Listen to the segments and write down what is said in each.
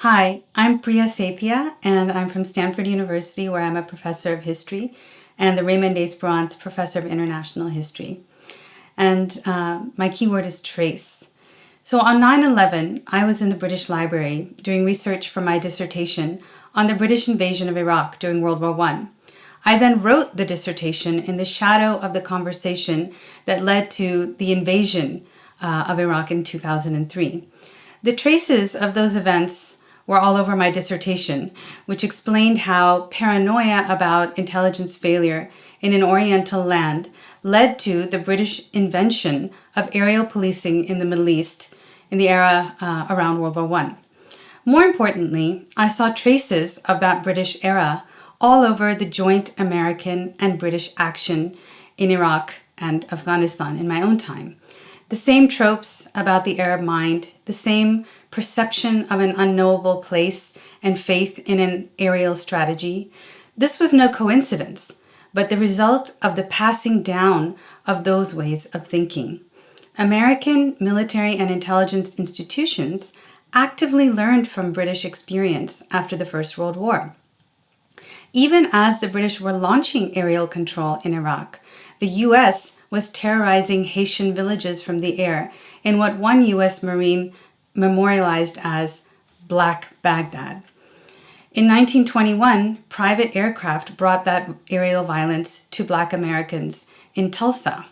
Hi, I'm Priya Satia, and I'm from Stanford University, where I'm a professor of history and the Raymond Espérance Professor of International History. And my keyword is trace. So on 9/11, I was in the British Library doing research for my dissertation on the British invasion of Iraq during World War I. I then wrote the dissertation in the shadow of the conversation that led to the invasion of Iraq in 2003. The traces of those events were all over my dissertation, which explained how paranoia about intelligence failure in an Oriental land led to the British invention of aerial policing in the Middle East in the era around World War I. More importantly, I saw traces of that British era all over the joint American and British action in Iraq and Afghanistan in my own time. The same tropes about the Arab mind, the same perception of an unknowable place and faith in an aerial strategy. This was no coincidence, but the result of the passing down of those ways of thinking. American military and intelligence institutions actively learned from British experience after the First World War. Even as the British were launching aerial control in Iraq, the U.S. was terrorizing Haitian villages from the air in what one U.S. Marine memorialized as Black Baghdad. In 1921, private aircraft brought that aerial violence to Black Americans in Tulsa.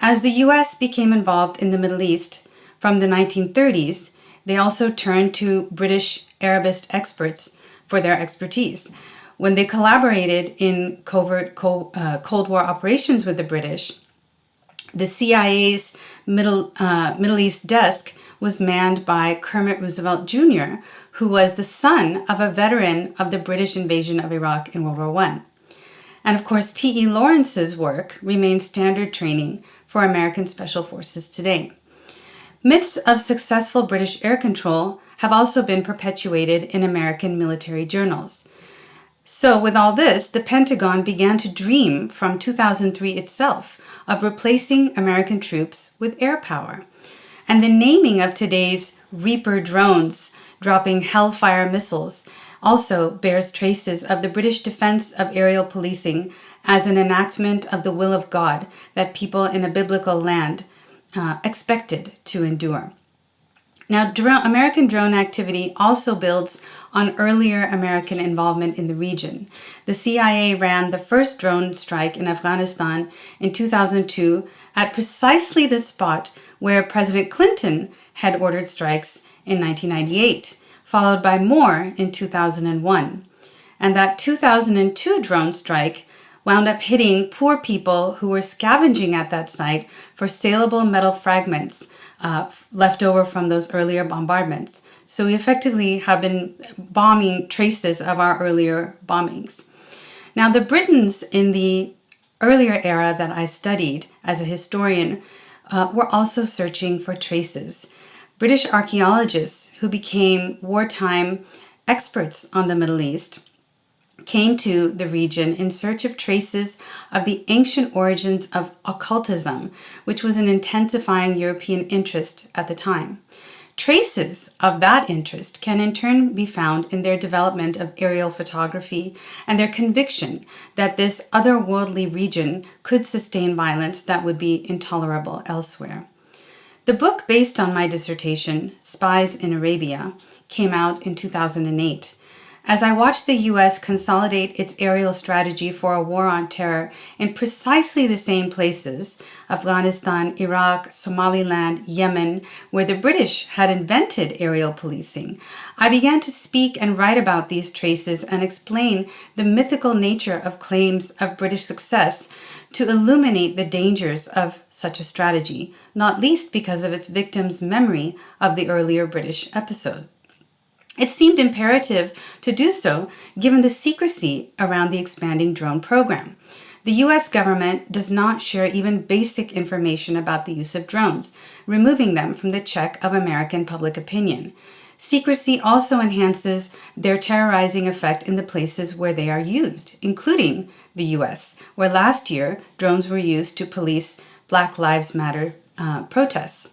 As the U.S. became involved in the Middle East from the 1930s, they also turned to British Arabist experts for their expertise. When they collaborated in covert Cold War operations with the British, the CIA's Middle East desk was manned by Kermit Roosevelt Jr., who was the son of a veteran of the British invasion of Iraq in World War I. And of course, T.E. Lawrence's work remains standard training for American Special Forces today. Myths of successful British air control have also been perpetuated in American military journals. So with all this, the Pentagon began to dream from 2003 itself of replacing American troops with air power. And the naming of today's Reaper drones dropping Hellfire missiles also bears traces of the British defense of aerial policing as an enactment of the will of God that people in a biblical land expected to endure. Now, American drone activity also builds on earlier American involvement in the region. The CIA ran the first drone strike in Afghanistan in 2002 at precisely the spot where President Clinton had ordered strikes in 1998, followed by more in 2001. And that 2002 drone strike wound up hitting poor people who were scavenging at that site for saleable metal fragments left over from those earlier bombardments. So we effectively have been bombing traces of our earlier bombings. Now, the Britons in the earlier era that I studied as a historian were also searching for traces. British archaeologists who became wartime experts on the Middle East came to the region in search of traces of the ancient origins of occultism, which was an intensifying European interest at the time. Traces of that interest can in turn be found in their development of aerial photography and their conviction that this otherworldly region could sustain violence that would be intolerable elsewhere. The book based on my dissertation, Spies in Arabia, came out in 2008. As I watched the U.S. consolidate its aerial strategy for a war on terror in precisely the same places, Afghanistan, Iraq, Somaliland, Yemen, where the British had invented aerial policing, I began to speak and write about these traces and explain the mythical nature of claims of British success to illuminate the dangers of such a strategy, not least because of its victims' memory of the earlier British episode. It seemed imperative to do so given the secrecy around the expanding drone program. The U.S. government does not share even basic information about the use of drones, removing them from the check of American public opinion. Secrecy also enhances their terrorizing effect in the places where they are used, including the U.S., where last year drones were used to police Black Lives Matter protests.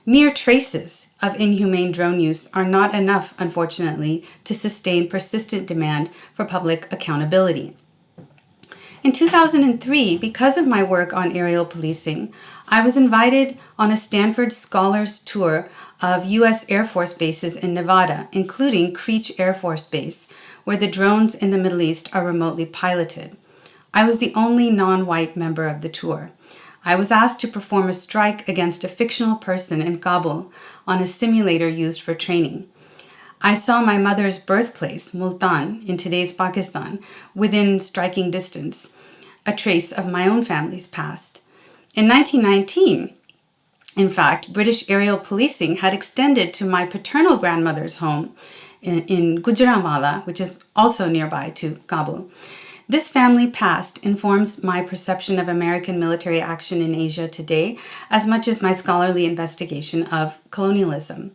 Mere traces of inhumane drone use are not enough, unfortunately, to sustain persistent demand for public accountability. In 2003, because of my work on aerial policing, I was invited on a Stanford Scholars Tour of U.S. Air Force bases in Nevada, including Creech Air Force Base, where the drones in the Middle East are remotely piloted. I was the only non-white member of the tour. I was asked to perform a strike against a fictional person in Kabul on a simulator used for training. I saw my mother's birthplace, Multan, in today's Pakistan, within striking distance, a trace of my own family's past. In 1919, in fact, British aerial policing had extended to my paternal grandmother's home in Gujranwala, which is also nearby to Kabul. This family past informs my perception of American military action in Asia today as much as my scholarly investigation of colonialism.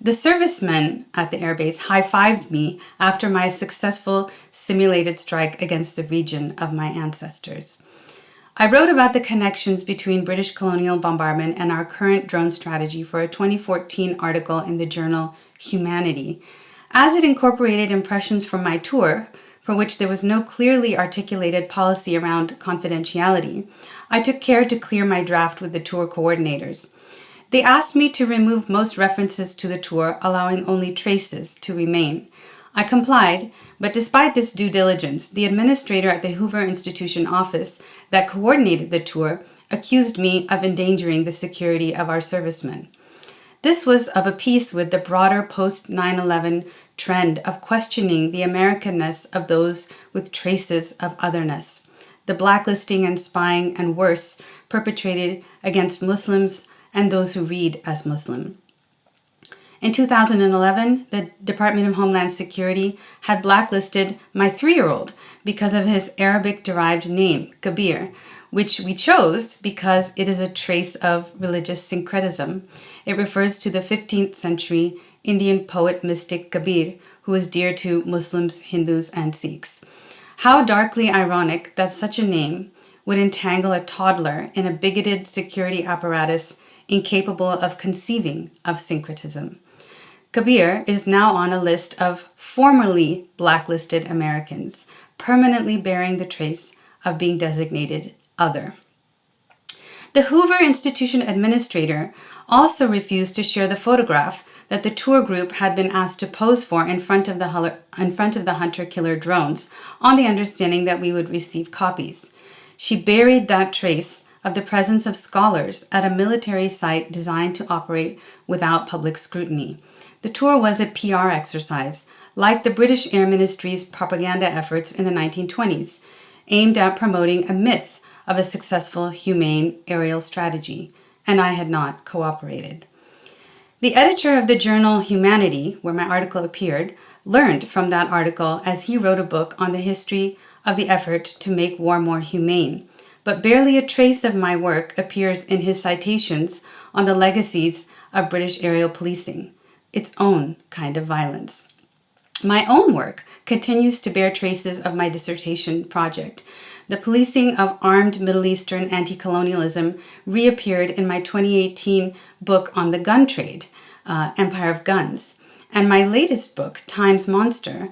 The servicemen at the airbase high-fived me after my successful simulated strike against the region of my ancestors. I wrote about the connections between British colonial bombardment and our current drone strategy for a 2014 article in the journal Humanity. As it incorporated impressions from my tour, for which there was no clearly articulated policy around confidentiality, I took care to clear my draft with the tour coordinators. They asked me to remove most references to the tour, allowing only traces to remain. I complied, but despite this due diligence, the administrator at the Hoover Institution office that coordinated the tour accused me of endangering the security of our servicemen. This was of a piece with the broader post-9/11 trend of questioning the Americanness of those with traces of otherness, the blacklisting and spying and worse perpetrated against Muslims and those who read as Muslim. In 2011, the Department of Homeland Security had blacklisted my 3-year-old because of his Arabic-derived name, Kabir, which we chose because it is a trace of religious syncretism. It refers to the 15th century Indian poet mystic Kabir, who is dear to Muslims, Hindus, and Sikhs. How darkly ironic that such a name would entangle a toddler in a bigoted security apparatus incapable of conceiving of syncretism. Kabir is now on a list of formerly blacklisted Americans, permanently bearing the trace of being designated other. The Hoover Institution administrator also refused to share the photograph that the tour group had been asked to pose for in front of the hunter-killer drones, on the understanding that we would receive copies. She buried that trace of the presence of scholars at a military site designed to operate without public scrutiny. The tour was a PR exercise, like the British Air Ministry's propaganda efforts in the 1920s, aimed at promoting a myth of a successful humane aerial strategy, and I had not cooperated. The editor of the journal Humanity, where my article appeared, learned from that article as he wrote a book on the history of the effort to make war more humane, but barely a trace of my work appears in his citations on the legacies of British aerial policing, its own kind of violence. My own work continues to bear traces of my dissertation project. The policing of armed Middle Eastern anti-colonialism reappeared in my 2018 book on the gun trade, Empire of Guns. And my latest book, Time's Monster,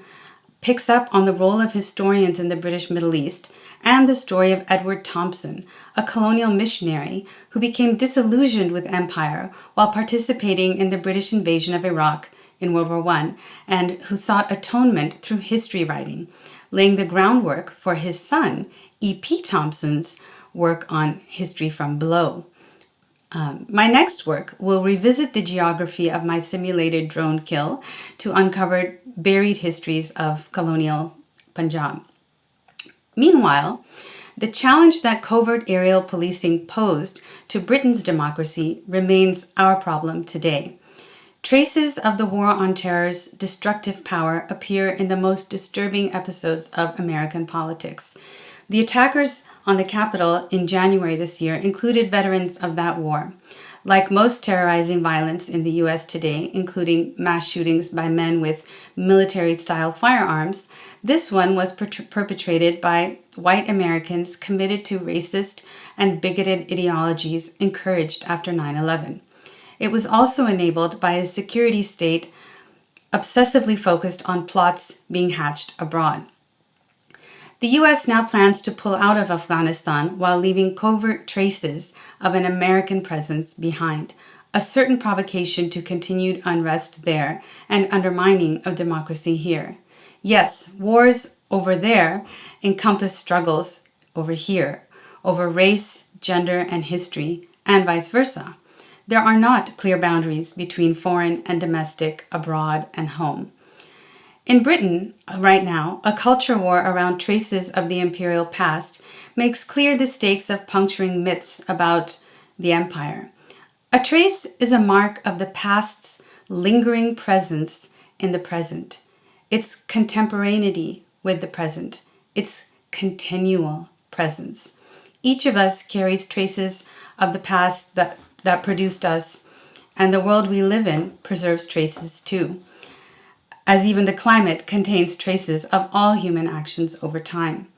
picks up on the role of historians in the British Middle East and the story of Edward Thompson, a colonial missionary who became disillusioned with empire while participating in the British invasion of Iraq in World War I, and who sought atonement through history writing, laying the groundwork for his son, E.P. Thompson's work on History from Below. My next work will revisit the geography of my simulated drone kill to uncover buried histories of colonial Punjab. Meanwhile, the challenge that covert aerial policing posed to Britain's democracy remains our problem today. Traces of the War on Terror's destructive power appear in the most disturbing episodes of American politics. The attackers on the Capitol in January this year included veterans of that war. Like most terrorizing violence in the U.S. today, including mass shootings by men with military-style firearms, this one was perpetrated by white Americans committed to racist and bigoted ideologies encouraged after 9/11. it was also enabled by a security state obsessively focused on plots being hatched abroad. The US now plans to pull out of Afghanistan while leaving covert traces of an American presence behind, a certain provocation to continued unrest there and undermining of democracy here. Yes, wars over there encompass struggles over here, over race, gender, and history, and vice versa. There are not clear boundaries between foreign and domestic, abroad and home. In Britain, right now, a culture war around traces of the imperial past makes clear the stakes of puncturing myths about the empire. A trace is a mark of the past's lingering presence in the present, its contemporaneity with the present, its continual presence. Each of us carries traces of the past that produced us, and the world we live in preserves traces too, as even the climate contains traces of all human actions over time.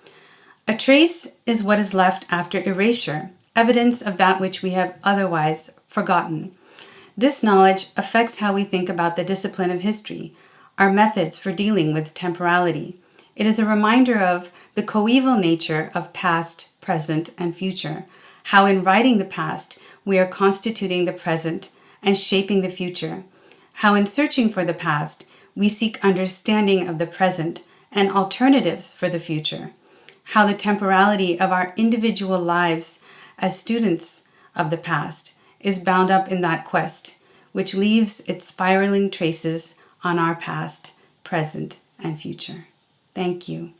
A trace is what is left after erasure, evidence of that which we have otherwise forgotten. This knowledge affects how we think about the discipline of history, our methods for dealing with temporality. It is a reminder of the coeval nature of past, present, and future, how in writing the past, we are constituting the present and shaping the future, how in searching for the past, we seek understanding of the present and alternatives for the future, how the temporality of our individual lives as students of the past is bound up in that quest, which leaves its spiraling traces on our past, present, and future. Thank you.